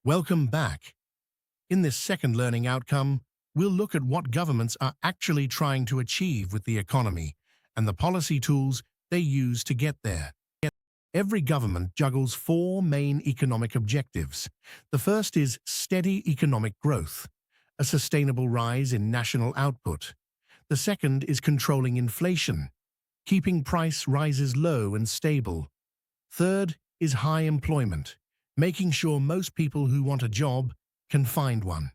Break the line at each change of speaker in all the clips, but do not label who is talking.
Welcome back. In this second learning outcome, we'll look at what governments are actually trying to achieve with the economy and the policy tools they use to get there. Every government juggles four main economic objectives. The first is steady economic growth, a sustainable rise in national output. The second is controlling inflation, keeping price rises low and stable. Third is high employment, making sure most people who want a job can find one.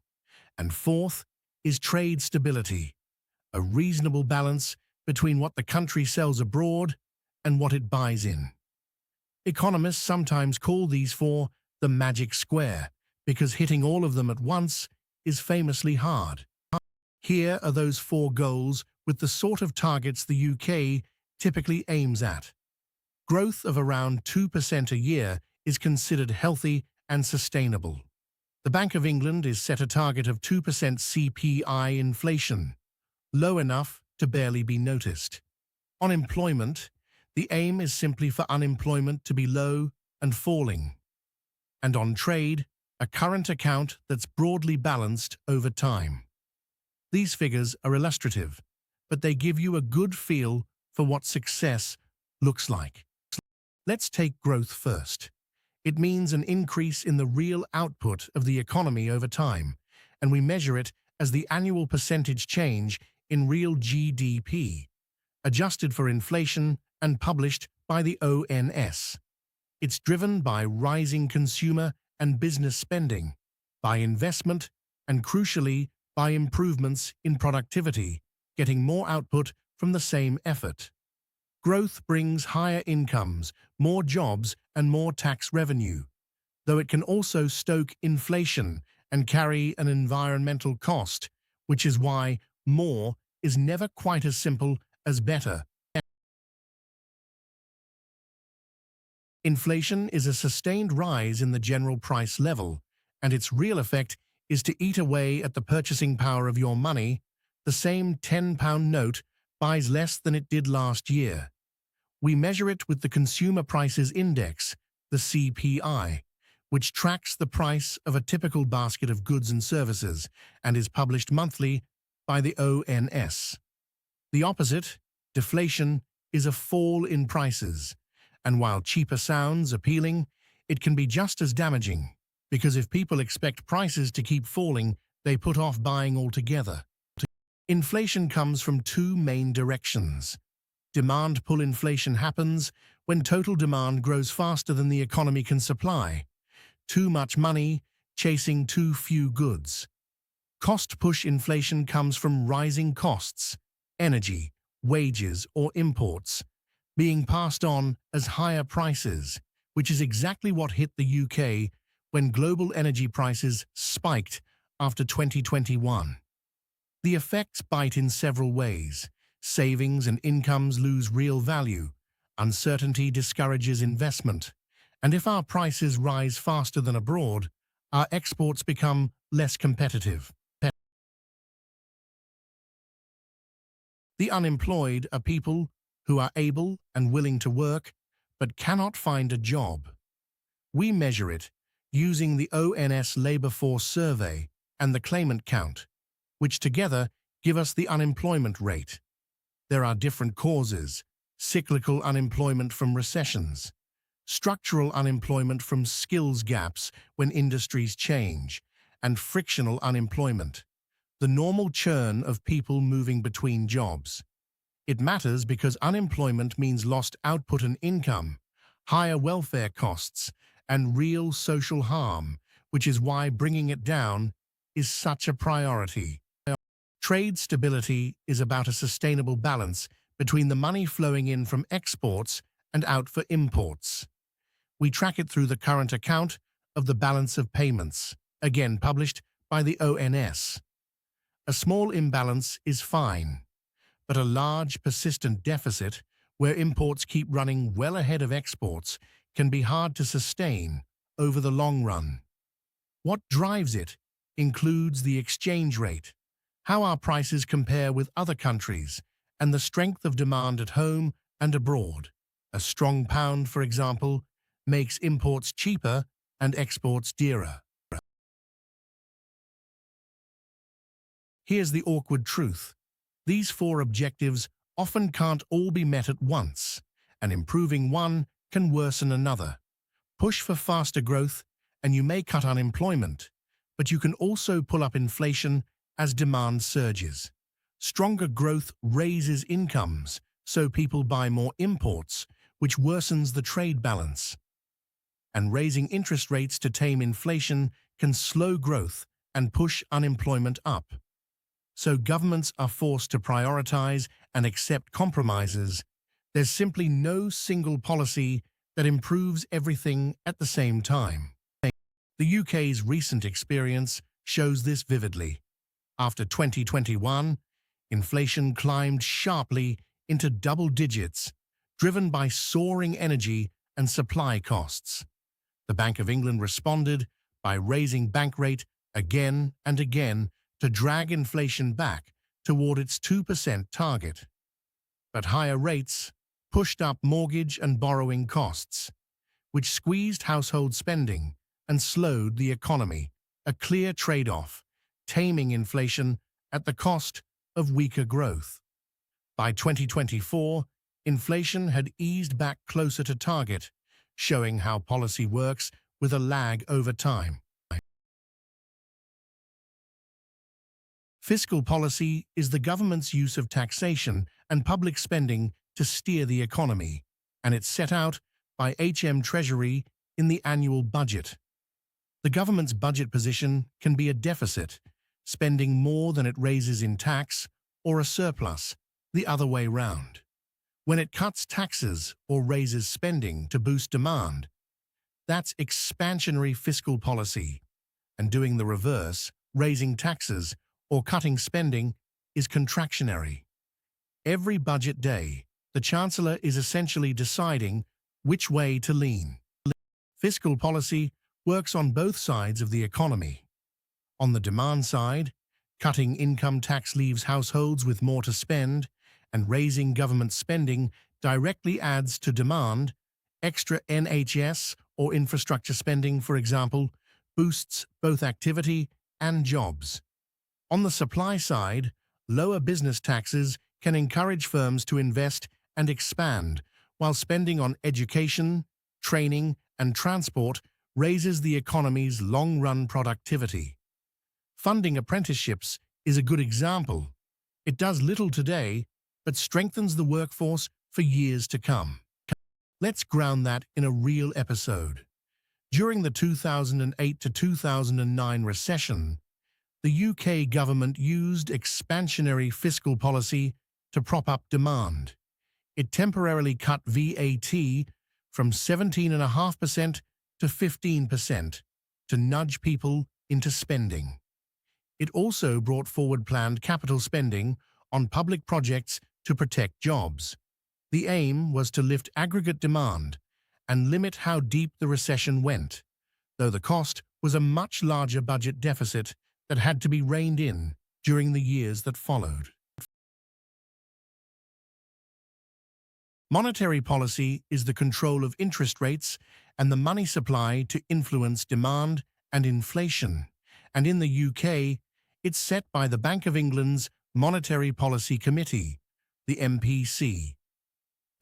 And fourth is trade stability, a reasonable balance between what the country sells abroad and what it buys in. Economists sometimes call these four the magic square because hitting all of them at once is famously hard. Here are those four goals with the sort of targets the UK typically aims at. Growth of around 2% a year is considered healthy and sustainable. The Bank of England is set a target of 2% CPI inflation, low enough to barely be noticed. On employment, the aim is simply for unemployment to be low and falling. And on trade, a current account that's broadly balanced over time. These figures are illustrative, but they give you a good feel for what success looks like. Let's take growth first. It means an increase in the real output of the economy over time, and we measure it as the annual percentage change in real GDP, adjusted for inflation and published by the ONS. It's driven by rising consumer and business spending, by investment, and crucially, by improvements in productivity, getting more output from the same effort. Growth brings higher incomes, more jobs, and more tax revenue, though it can also stoke inflation and carry an environmental cost, which is why more is never quite as simple as better. Inflation is a sustained rise in the general price level, and its real effect is to eat away at the purchasing power of your money. The same £10 note buys less than it did last year. We measure it with the Consumer Prices Index, the CPI, which tracks the price of a typical basket of goods and services and is published monthly by the ONS. The opposite, deflation, is a fall in prices, and while cheaper sounds appealing, it can be just as damaging, because if people expect prices to keep falling, they put off buying altogether. Inflation comes from two main directions. Demand pull inflation happens when total demand grows faster than the economy can supply. Too much money chasing too few goods. Cost push inflation comes from rising costs, energy, wages, or imports, being passed on as higher prices, which is exactly what hit the UK when global energy prices spiked after 2021. The effects bite in several ways. Savings and incomes lose real value. Uncertainty discourages investment. And if our prices rise faster than abroad, our exports become less competitive. The unemployed are people who are able and willing to work but cannot find a job. We measure it using the ONS Labour Force Survey and the claimant count, which together give us the unemployment rate. There are different causes: cyclical unemployment from recessions, structural unemployment from skills gaps when industries change, and frictional unemployment, the normal churn of people moving between jobs. It matters because unemployment means lost output and income, higher welfare costs, and real social harm, which is why bringing it down is such a priority. Trade stability is about a sustainable balance between the money flowing in from exports and out for imports. We track it through the current account of the balance of payments, again published by the ONS. A small imbalance is fine, but a large, persistent deficit, where imports keep running well ahead of exports, can be hard to sustain over the long run. What drives it includes the exchange rate, how our prices compare with other countries, and the strength of demand at home and abroad. A strong pound, for example, makes imports cheaper and exports dearer. Here's the awkward truth. These four objectives often can't all be met at once, and improving one can worsen another. Push for faster growth, and you may cut unemployment, but you can also pull up inflation as demand surges. Stronger growth raises incomes, so people buy more imports, which worsens the trade balance. And raising interest rates to tame inflation can slow growth and push unemployment up. So governments are forced to prioritize and accept compromises. There's simply no single policy that improves everything at the same time. The UK's recent experience shows this vividly. After 2021, inflation climbed sharply into double digits, driven by soaring energy and supply costs. The Bank of England responded by raising bank rate again and again to drag inflation back toward its 2% target. But higher rates pushed up mortgage and borrowing costs, which squeezed household spending and slowed the economy, a clear trade-off, taming inflation at the cost of weaker growth. By 2024, inflation had eased back closer to target, showing how policy works with a lag over time. Fiscal policy is the government's use of taxation and public spending to steer the economy, and it's set out by HM Treasury in the annual budget. The government's budget position can be a deficit, spending more than it raises in tax, or a surplus, the other way round. When it cuts taxes or raises spending to boost demand, that's expansionary fiscal policy, and doing the reverse, raising taxes or cutting spending, is contractionary. Every budget day, the Chancellor is essentially deciding which way to lean. Fiscal policy works on both sides of the economy. On the demand side, cutting income tax leaves households with more to spend, and raising government spending directly adds to demand. Extra NHS or infrastructure spending, for example, boosts both activity and jobs. On the supply side, lower business taxes can encourage firms to invest and expand, while spending on education, training, and transport raises the economy's long-run productivity. Funding apprenticeships is a good example. It does little today, but strengthens the workforce for years to come. Let's ground that in a real episode. During the 2008 to 2009 recession, the UK government used expansionary fiscal policy to prop up demand. It temporarily cut VAT from 17.5% to 15% to nudge people into spending. It also brought forward planned capital spending on public projects to protect jobs. The aim was to lift aggregate demand and limit how deep the recession went, though the cost was a much larger budget deficit that had to be reined in during the years that followed. Monetary policy is the control of interest rates and the money supply to influence demand and inflation, and in the UK, it's set by the Bank of England's Monetary Policy Committee, the MPC.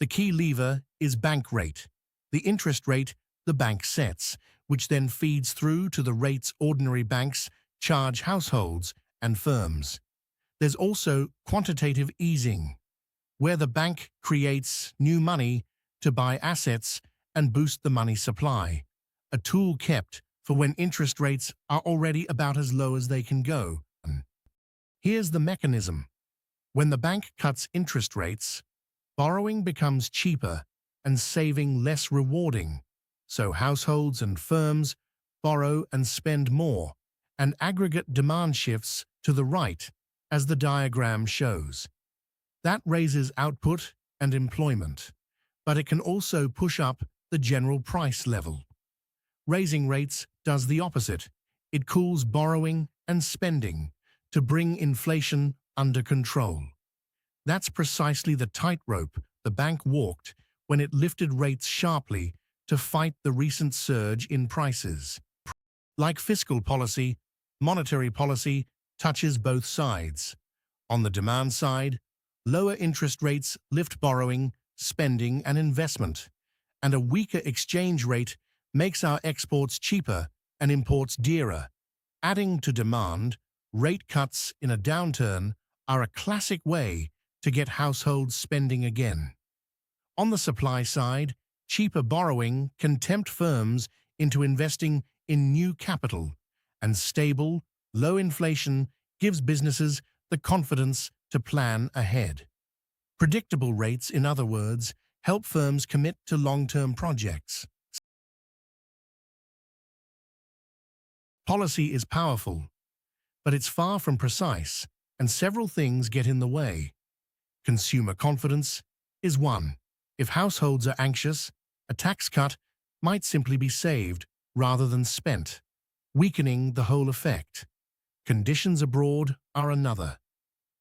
The key lever is bank rate, the interest rate the bank sets, which then feeds through to the rates ordinary banks charge households and firms. There's also quantitative easing, where the bank creates new money to buy assets and boost the money supply, a tool kept for when interest rates are already about as low as they can go. Here's the mechanism. When the bank cuts interest rates, borrowing becomes cheaper and saving less rewarding, so households and firms borrow and spend more, and aggregate demand shifts to the right, as the diagram shows. That raises output and employment, but it can also push up the general price level. Raising rates does the opposite. It cools borrowing and spending to bring inflation under control. That's precisely the tightrope the bank walked when it lifted rates sharply to fight the recent surge in prices. Like fiscal policy, monetary policy touches both sides. On the demand side, lower interest rates lift borrowing, spending, and investment, and a weaker exchange rate makes our exports cheaper and imports dearer. Adding to demand, rate cuts in a downturn are a classic way to get households spending again. On the supply side, cheaper borrowing can tempt firms into investing in new capital, and stable, low inflation gives businesses the confidence to plan ahead. Predictable rates, in other words, help firms commit to long-term projects. Policy is powerful, but it's far from precise, and several things get in the way. Consumer confidence is one. If households are anxious, a tax cut might simply be saved rather than spent, weakening the whole effect. Conditions abroad are another.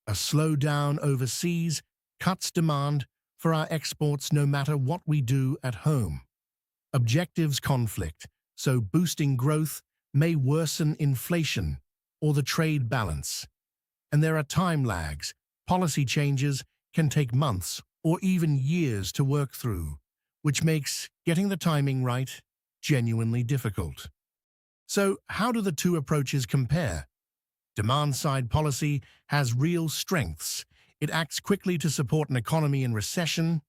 A slowdown overseas cuts demand for our exports no matter what we do at home. Objectives conflict, so boosting growth may worsen inflation or the trade balance. And there are time lags. Policy changes can take months or even years to work through, which makes getting the timing right genuinely difficult. So, how do the two approaches compare? Demand-side policy has real strengths. It acts quickly to support an economy in recession.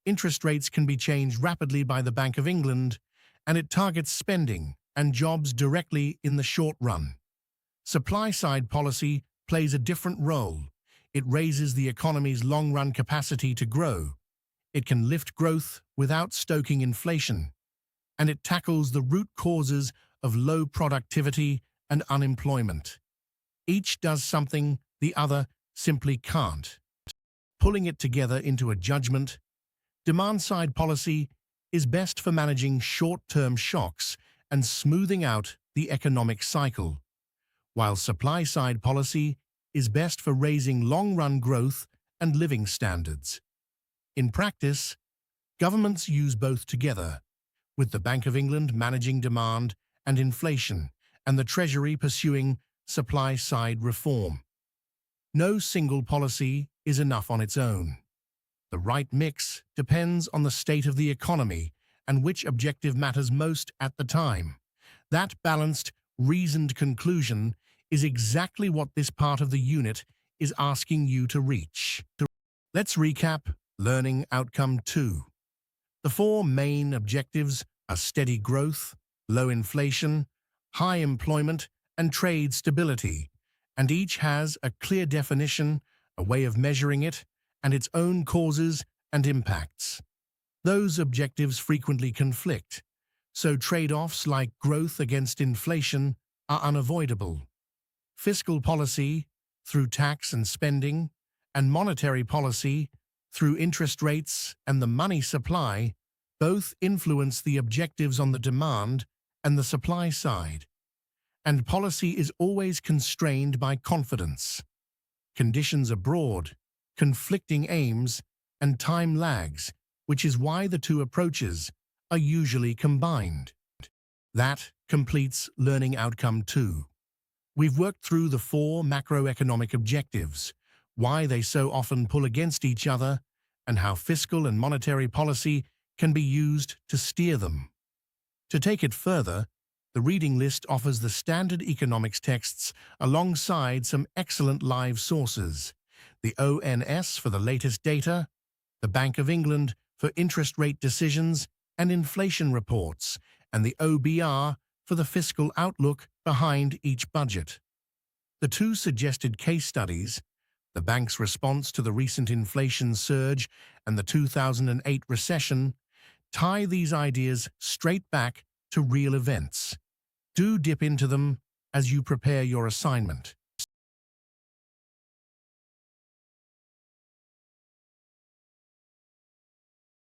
Interest rates can be changed rapidly by the Bank of England, and it targets spending and jobs directly in the short run. Supply-side policy plays a different role. It raises the economy's long-run capacity to grow. It can lift growth without stoking inflation, and it tackles the root causes of low productivity and unemployment. Each does something the other simply can't. Pulling it together into a judgment, demand-side policy is best for managing short-term shocks and smoothing out the economic cycle, while supply-side policy is best for raising long-run growth and living standards. In practice, governments use both together, with the Bank of England managing demand and inflation, and the Treasury pursuing supply-side reform. No single policy is enough on its own. The right mix depends on the state of the economy and which objective matters most at the time. That balanced, reasoned conclusion is exactly what this part of the unit is asking you to reach. Let's recap Learning Outcome 2. The four main objectives are steady growth, low inflation, high employment, and trade stability, and each has a clear definition, a way of measuring it, and its own causes and impacts. Those objectives frequently conflict, so trade-offs like growth against inflation are unavoidable. Fiscal policy, through tax and spending, and monetary policy, through interest rates and the money supply, both influence the objectives on the demand and the supply side. And policy is always constrained by confidence. Conditions abroad, conflicting aims, and time lags, which is why the two approaches are usually combined. That completes Learning Outcome 2. We've worked through the four macroeconomic objectives, why they so often pull against each other, and how fiscal and monetary policy can be used to steer them. To take it further, the reading list offers the standard economics texts alongside some excellent live sources: the ONS for the latest data, the Bank of England for interest rate decisions and inflation reports, and the OBR for the fiscal outlook behind each budget. The two suggested case studies, the bank's response to the recent inflation surge and the 2008 recession, tie these ideas straight back to real events. Do dip into them as you prepare your assignment.